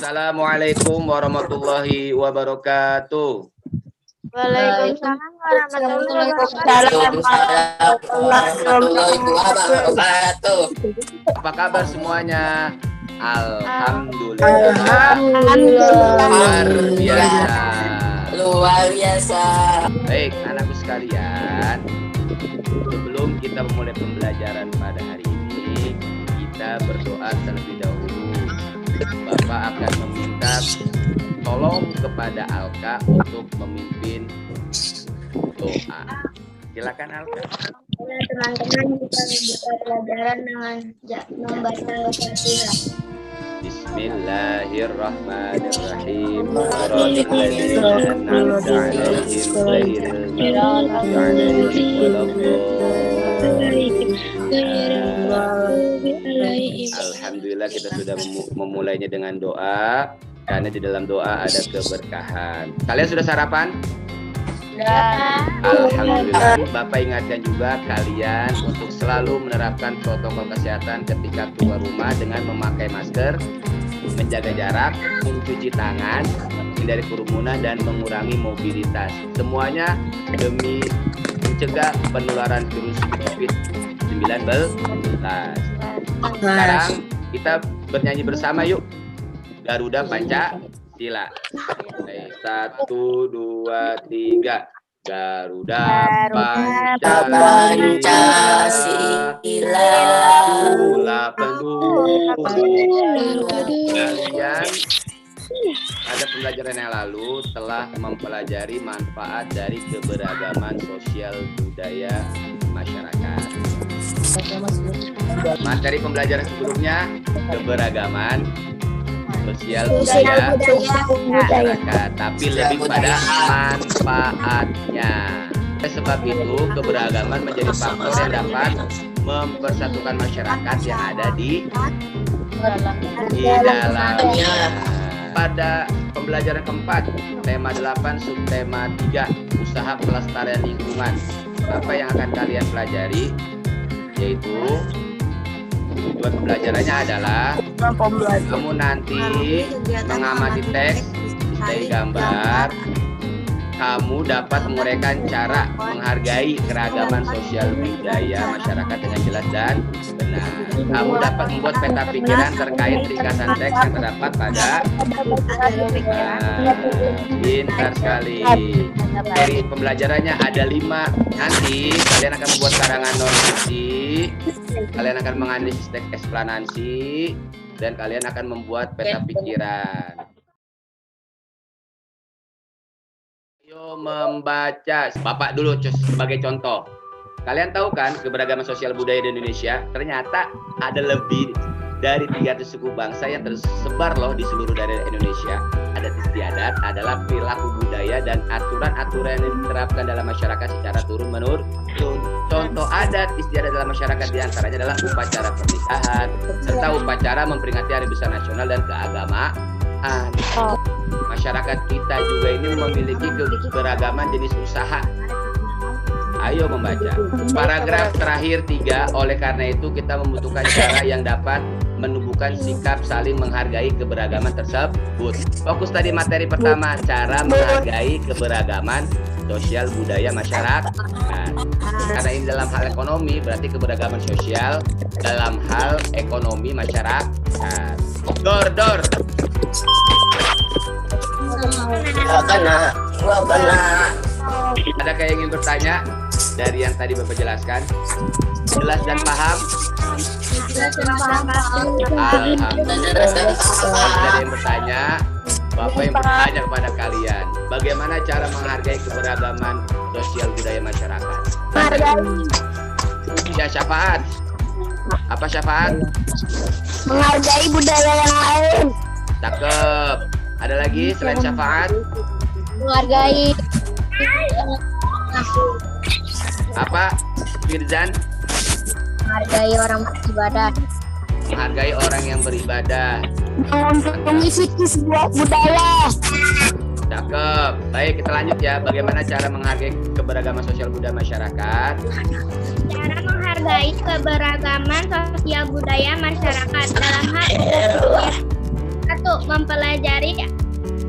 Assalamualaikum warahmatullahi wabarakatuh. Waalaikumsalam warahmatullahi wabarakatuh. Apa kabar semuanya? Alhamdulillah. Luar biasa. Baik, anakku sekalian. Sebelum kita memulai pembelajaran pada hari ini, kita berdoa terlebih dahulu. Bapak akan meminta tolong kepada Alka untuk memimpin doa. Silakan Alka. Teman-teman, kita membuka pelajaran dengan membaca Al-Fatihah. Bismillahirrahmanirrahim. Alhamdulillah kita sudah memulainya dengan doa, karena di dalam doa ada keberkahan. Kalian sudah sarapan? Ya. Alhamdulillah. Bapak ingatkan juga kalian untuk selalu menerapkan protokol kesehatan ketika keluar rumah dengan memakai masker, menjaga jarak, mencuci tangan, menghindari kerumunan dan mengurangi mobilitas. Semuanya demi mencegah penularan virus COVID-19. Sekarang kita bernyanyi bersama yuk. Garuda Pancasila. 1, 2, 3. Garuda Pancasila. Pula pendukung. Kalian pada pembelajaran yang lalu telah mempelajari manfaat dari keberagaman sosial budaya masyarakat. Materi pembelajaran sebelumnya keberagaman sosial budaya masyarakat, tapi lebih pada manfaatnya. Sebab itu keberagaman menjadi faktor yang dapat mempersatukan masyarakat yang ada di dalamnya. Pada pembelajaran keempat, tema 8, subtema 3, usaha pelestarian lingkungan. Apa yang akan kalian pelajari? Yaitu tujuan pembelajarannya adalah kamu nanti mengamati teks dari gambar, kamu dapat menguraikan cara menghargai keragaman sosial budaya masyarakat dengan jelas dan benar. Kamu dapat membuat peta pikiran terkait ringkasan teks yang terdapat pada pintar sekali. Dari pembelajarannya ada 5. Nanti kalian akan membuat karangan non-fiksi, kalian akan menganalisis teks eksplanasi, dan kalian akan membuat peta pikiran. Ayo membaca. Bapak dulu sebagai contoh. Kalian tahu kan keberagaman sosial budaya di Indonesia? Ternyata ada lebih dari 300 suku bangsa yang tersebar loh di seluruh daerah Indonesia. Adat istiadat adalah perilaku budaya dan aturan-aturan yang diterapkan dalam masyarakat secara turun-menurun. Contoh adat istiadat dalam masyarakat diantaranya adalah upacara pernikahan, serta upacara memperingati Hari Besar Nasional dan keagamaan. Masyarakat kita juga ini memiliki keberagaman jenis usaha. Ayo membaca. Paragraf terakhir 3, oleh karena itu kita membutuhkan cara yang dapat menumbuhkan sikap saling menghargai keberagaman tersebut. Fokus tadi materi pertama, cara menghargai keberagaman sosial budaya masyarakat. Karena ini dalam hal ekonomi, berarti keberagaman sosial dalam hal ekonomi masyarakat. Dor. Ada kayak ingin bertanya dari yang tadi Bapak jelaskan? Jelas dan paham? Alhamdulillah. Ada yang bertanya, Bapak yang bertanya kepada kalian, bagaimana cara menghargai keberagaman sosial budaya masyarakat? Ya, syafaat. Apa syafaat? Menghargai budaya yang lain. Cakep. Ada lagi selain syafaat? Menghargai. Apa? Firzan? Menghargai orang beribadah. Menghargai orang yang beribadah. Mengikuti sebuah budaya. Cakep. Baik, kita lanjut ya. Bagaimana cara menghargai keberagaman sosial budaya masyarakat? Cara menghargai keberagaman sosial budaya masyarakat dalam hal 1. Mempelajari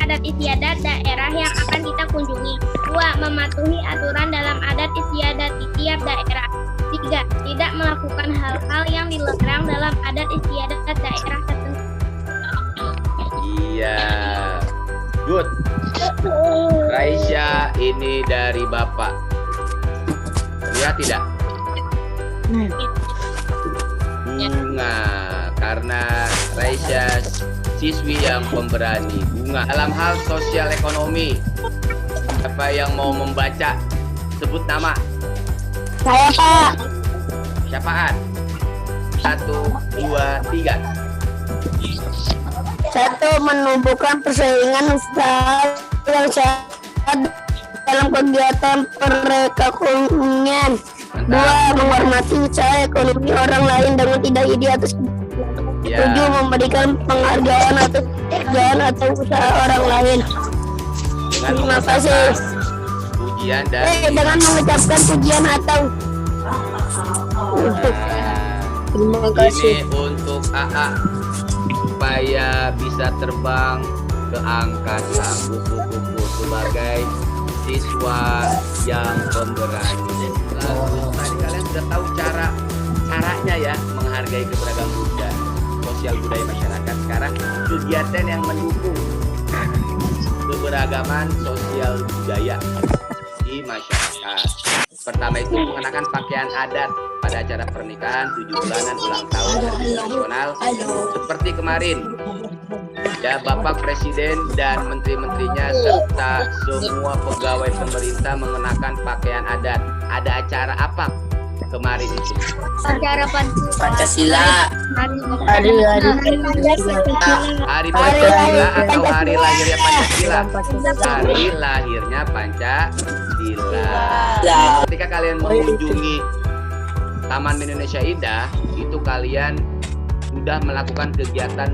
adat istiadat daerah yang akan kita kunjungi. 2. Mematuhi aturan dalam adat istiadat di tiap daerah. 3. Tidak melakukan hal-hal yang dilarang dalam adat istiadat daerah tertentu. Iya. Good. Raisya, ini dari Bapak. Lihat tidak? Bunga. Karena Raisya siswi yang pemberani. Bunga. Dalam hal sosial ekonomi, siapa yang mau membaca? Sebut nama. Saya Pak. Siapaan? 1, 2, 3. 1. Menumbuhkan persaingan usaha yang sehat dalam kegiatan perekonomian. 2. Menghormati usaha ekonomi orang lain dengan tidak iri atas. 7. Memberikan penghargaan atas pekerjaan atau usaha orang lain. Dengan Terima kasih. Pujian dan Dengan mengucapkan pujian atau terima kasih. ini untuk AA supaya bisa terbang ke angkasa kupu-kupu sebagai siswa yang pemberani. Lalu tadi kalian sudah tahu caranya ya menghargai keberagaman budaya, sosial budaya masyarakat. Sekarang kegiatan yang mendukung keberagaman sosial budaya di masyarakat. Pertama itu mengenakan pakaian adat pada acara pernikahan, 7 bulanan, ulang tahun, hari nasional. Seperti kemarin, ya Bapak Presiden dan menteri-menterinya serta semua pegawai pemerintah mengenakan pakaian adat. Ada acara apa kemarin itu? Acara Pancasila. Hari Pancasila atau hari lahirnya Pancasila? Hari lahirnya Pancasila. Ketika kalian mengunjungi Taman Indonesia Indah, itu kalian sudah melakukan kegiatan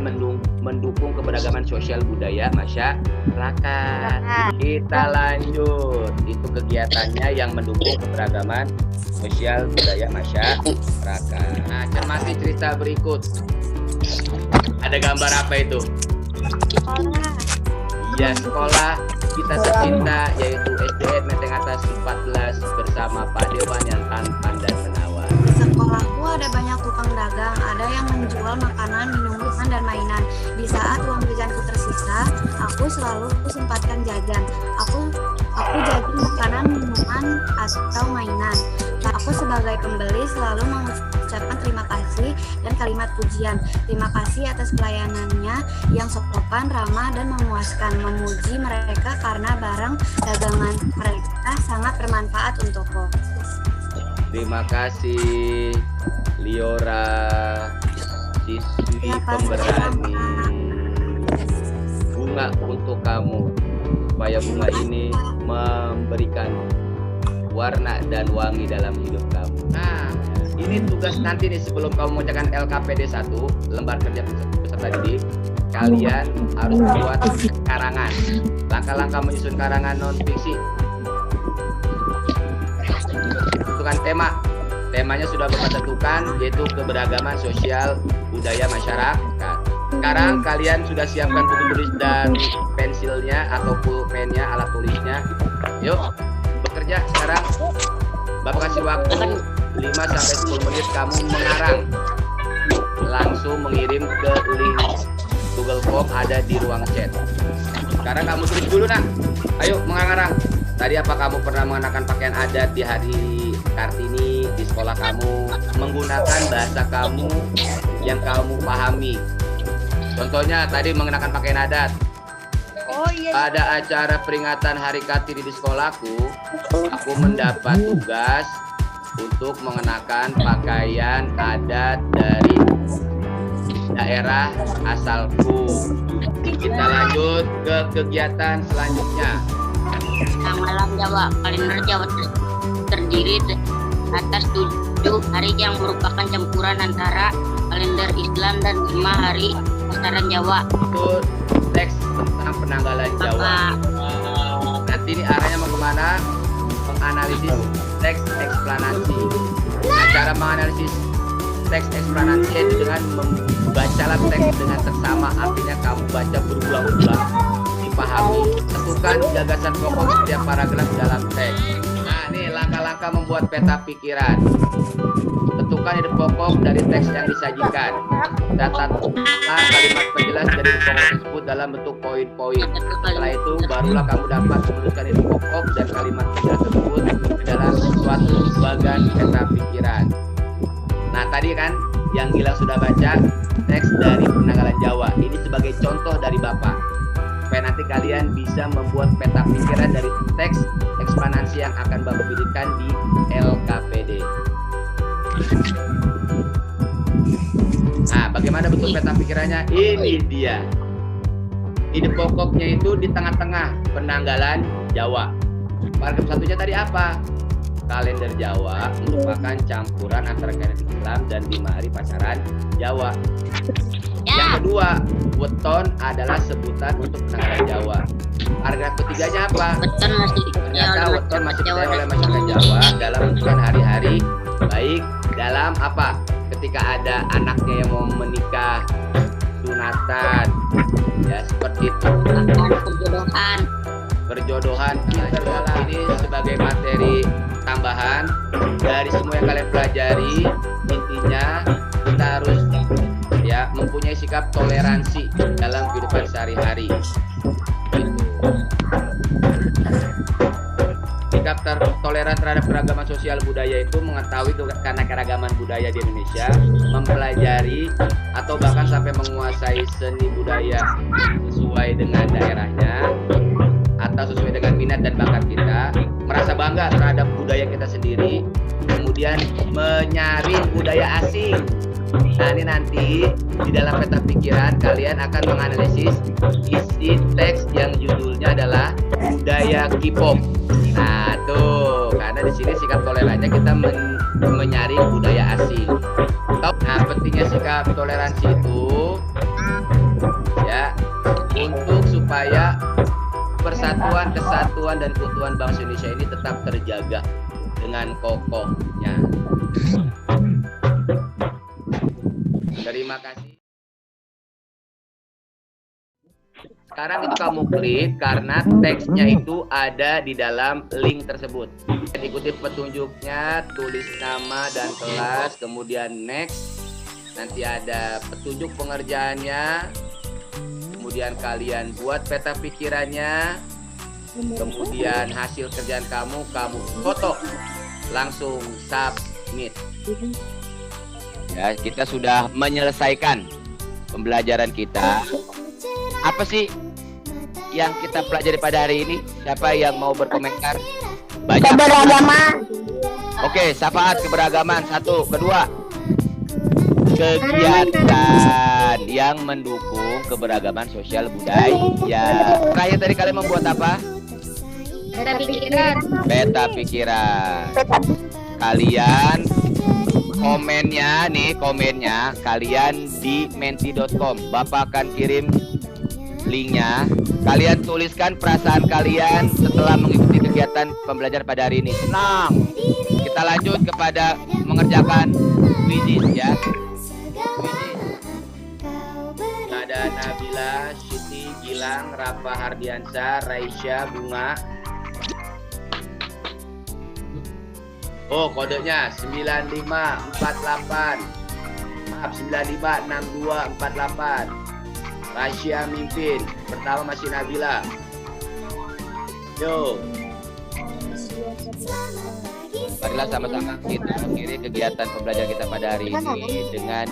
mendukung keberagaman sosial budaya masyarakat. Kita lanjut, itu kegiatannya yang mendukung keberagaman sosial budaya masyarakat. Nah, cermati cerita berikut. Ada gambar apa itu? Ya, sekolah kita tercinta yaitu SDN Menteng Atas 14 bersama Pak Dewan yang tampan dan menawan. Di sekolahku ada banyak tukang dagang, ada yang menjual makanan, minuman, dan mainan. Di saat uang jajanku tersisa, aku selalu sempatkan jajan. Aku jajan makanan, minuman, atau mainan. Aku sebagai pembeli selalu mengucapkan terima kasih dan kalimat pujian. Terima kasih atas pelayanannya yang sopan, ramah, dan memuaskan. Memuji mereka karena barang dagangan mereka sangat bermanfaat untukku. Terima kasih Liora, siswi pemberani. Bunga untuk kamu, supaya bunga ini memberikan warna dan wangi dalam hidup kamu. Nah, ini tugas nanti nih sebelum kamu mengerjakan LKPD 1, lembar kerja peserta didik, kalian harus membuat karangan. Langkah-langkah menyusun karangan non fiksi. Tentukan tema. Temanya sudah Bapak tentukan, yaitu keberagaman sosial budaya masyarakat. Sekarang kalian sudah siapkan buku tulis dan pensilnya atau pulpennya, alat tulisnya. Yuk, bekerja sekarang. Bapak kasih waktu 5-10 menit kamu mengarang. Langsung mengirim ke link Google Form ada di ruang chat. Sekarang kamu tulis dulu nak. Ayo mengarang. Tadi apa kamu pernah mengenakan pakaian adat di hari Kartini di sekolah kamu? Menggunakan bahasa kamu yang kamu pahami. Contohnya tadi mengenakan pakaian adat. Pada acara peringatan Hari Kartini di sekolahku, aku mendapat tugas untuk mengenakan pakaian adat dari daerah asalku. Kita lanjut ke kegiatan selanjutnya. Malam Jawa, kalender Jawa terdiri atas 7 hari yang merupakan campuran antara kalender Islam dan 5 hari pasaran Jawa. Itu teks tentang penanggalan Jawa. Nanti ini arahnya mau kemana? Menganalisis teks eksplanasi. Nah, cara menganalisis teks eksplanasi itu dengan membacalah teks dengan seksama, artinya kamu baca berulang-ulang, dipahami. Tentukan gagasan pokok setiap paragraf dalam teks. Nah, ini langkah-langkah membuat peta pikiran. Tentukan ide pokok dari teks yang disajikan. Catatlah kalimat penjelas dari ide pokok tersebut dalam bentuk poin-poin. Setelah itu, barulah kamu dapat menuliskan ide pokok dan kalimat penjelas tersebut dalam suatu bagan peta pikiran. Nah, tadi kan yang Gilang sudah baca teks dari Penanggalan Jawa. Ini sebagai contoh dari Bapak, supaya nanti kalian bisa membuat peta pikiran dari teks eksplanasi yang akan Bapak berikan di LKPD. Nah, bagaimana bentuk peta pikirannya? Ini dia. Ide pokoknya itu di tengah-tengah Penanggalan Jawa. Paragraf satunya tadi apa? Kalender Jawa merupakan campuran antara kalender Islam dan 5 hari pasaran Jawa. Yang kedua, weton adalah sebutan untuk Penanggalan Jawa. Paragraf ketiganya apa? Weton masih Ternyata weton masih dipercaya oleh masyarakat Jawa dalam menentukan hari-hari, baik dalam apa? Ketika ada anaknya yang mau menikah, sunatan, ya seperti itu. Perjodohan. Ini sebagai materi tambahan dari semua yang kalian pelajari. Intinya kita harus ya mempunyai sikap toleransi dalam kehidupan sehari-hari. Sikap toleran terhadap keragaman sosial budaya itu mengetahui karena keragaman budaya di Indonesia, mempelajari atau bahkan sampai menguasai seni budaya sesuai dengan daerahnya atau sesuai dengan minat dan bakat kita, merasa bangga terhadap budaya kita sendiri, kemudian menyaring budaya asing. Nah, ini nanti di dalam peta pikiran kalian akan menganalisis isi teks yang judulnya adalah budaya K-pop. Nah, tuh, karena di sini sikap toleransinya kita menyaring budaya asing. Nah, pentingnya sikap toleransi itu ya untuk supaya persatuan, kesatuan, dan keutuhan bangsa Indonesia ini tetap terjaga dengan kokohnya. Terima kasih. Sekarang itu kamu klik karena teksnya itu ada di dalam link tersebut. Ikuti petunjuknya, tulis nama dan kelas, kemudian next. Nanti ada petunjuk pengerjaannya. Kemudian kalian buat peta pikirannya, kemudian hasil kerjaan kamu foto, langsung submit. Ya, kita sudah menyelesaikan pembelajaran kita. Apa sih yang kita pelajari pada hari ini? Siapa yang mau berkomentar? Keberagaman. Oke, syafaat keberagaman. 1, kedua, kegiatan yang mendukung keberagaman sosial budaya. Terakhir tadi kalian membuat apa? Peta pikiran. Peta pikiran. Kalian komennya kalian di menti.com. Bapak akan kirim linknya. Kalian tuliskan perasaan kalian setelah mengikuti kegiatan pembelajaran pada hari ini. Senang. Kita lanjut kepada mengerjakan quiz ya. Ada Nabila, Siti, Gilang, Rafa, Hardiansyah, Raisya, Bunga. Oh, kodenya 9548. Maaf, 956248. Raisya mimpin. Pertama masih Nabila. Yo. Marilah sama-sama kita akhiri kegiatan pembelajaran kita pada hari ini dengan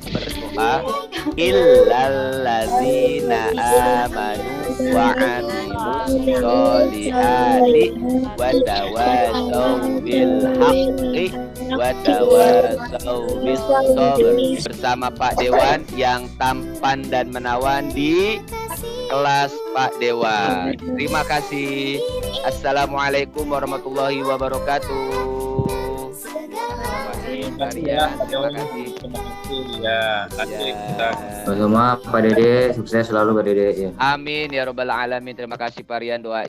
berdoa. Illalladzina amanu wa amilus sholihati wa tawassaw bil haqqi wa tawassaw bis sabr. Bersama Pak Dewan yang tampan dan menawan di kelas Pak Dewan. Terima kasih. Assalamualaikum warahmatullahi wabarakatuh. Terima kasih. Ya, Sama Pak Dede, sukses selalu Pak Dede ya. Amin ya robbal alamin. Terima kasih Pak Rian doa.